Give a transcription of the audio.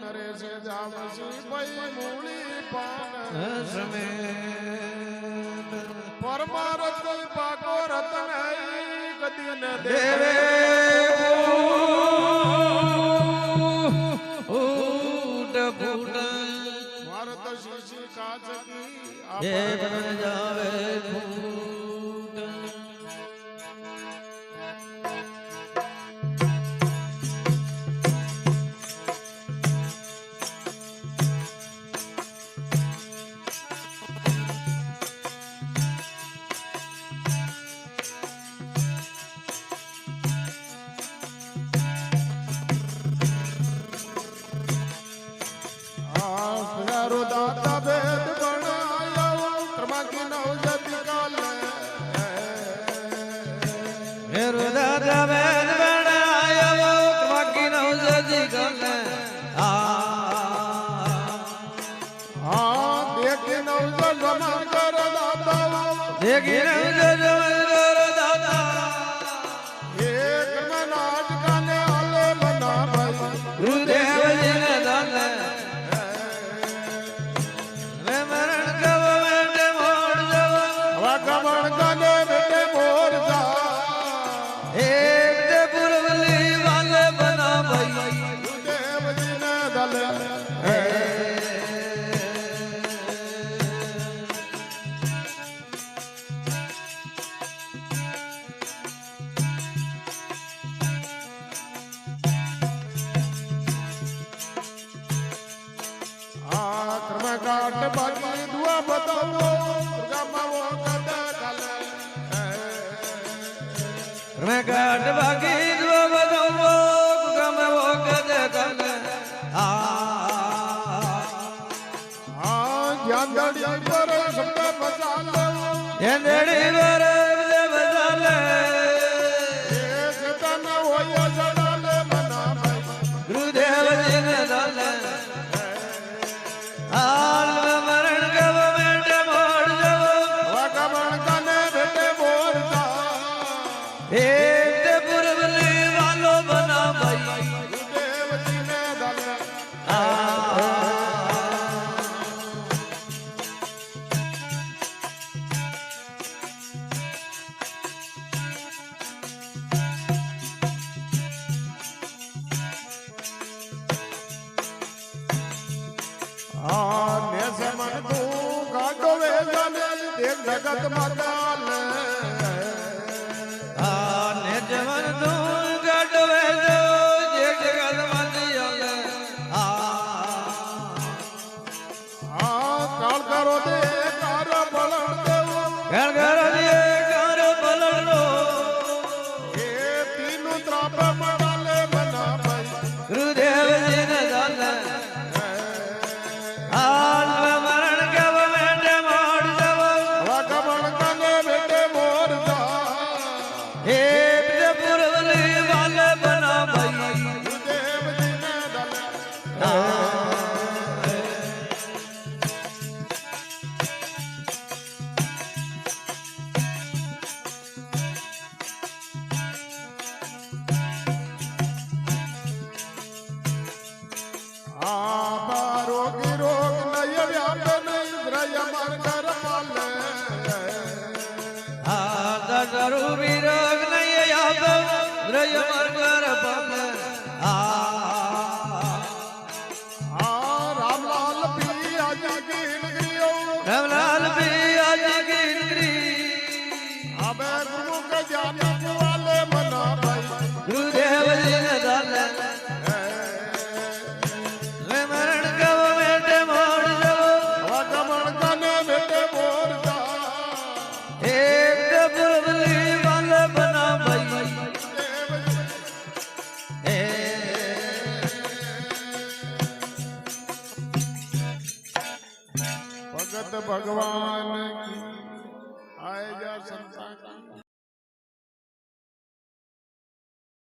નરેશ જામસી ભાઈ મૂળી પાન સમેત પરમારથ પાકો રતન કદી ન દેવે ફૂટ ફૂટ ભારત શીશી કાચકી જે બન જાવે ફૂટ દાતા ભેદ બનાયો ક્રમાકી નવજતી કાલે મેરુ દાદા વેદ બનાયો ક્રમાકી નવજતી કાલે દેખી નવજ જમા કર દાતા દેખી નવજ જમા કર દાતા એક મનાટ કાને આલે બના ભાઈ ગુરુદેવજી ને દાને ગમણ ગને બેટે મોર જા એક તે પુરવલી વાલે બના ભાઈ ગુરુદેવજી ને દલે કર્મકાંડ બાકી દુઆ બતાવો मैं काट बाकी दो बदलो गम वो कद कल ज्ञानड़ी पर शब्द बचाले ज्ञानड़ी पर शब्द बचाले चेतन होय जड़ाले बना गुरुदेव जी ने डाले हाल मरण गव मेटे मोड़ जाओ वागमण कने बेटे मोर जा एक पुरवली वालो बना भाई गुरुदेवजी ने दले ने मन तू गाडो वे जाने देख जगत माता ले ने जमन तू गडवे जो जे जगत मंदियाले काल करो दे कार बलण देव घर घर दिए कार बलड़ो ये तीनों त्राप मडाले बना भाई गुरुदेव जी ने डाले हाल मरण गव मेटे मोड़ जाओ वागमण कने बेटे मोर जा एक पुरवली वाले बना भाई गुरुदेव जी ने दले रोग रोग नय व्याप नहीं द्रय मर कर पाले जरूरी रोग नहीं याद द्रय मर पाले रामलाल भी आज की नगरियो रामलाल भी आज की नगरी अबे गुरु के ज्ञान वाले बना भाई गुरुदेव जी ने डाले मरण गव मेटे मोड़ जाओ वागमण कने बेटे मोर जा एक पुरवली वाले बना भाई भगत भगवान की आए जा संता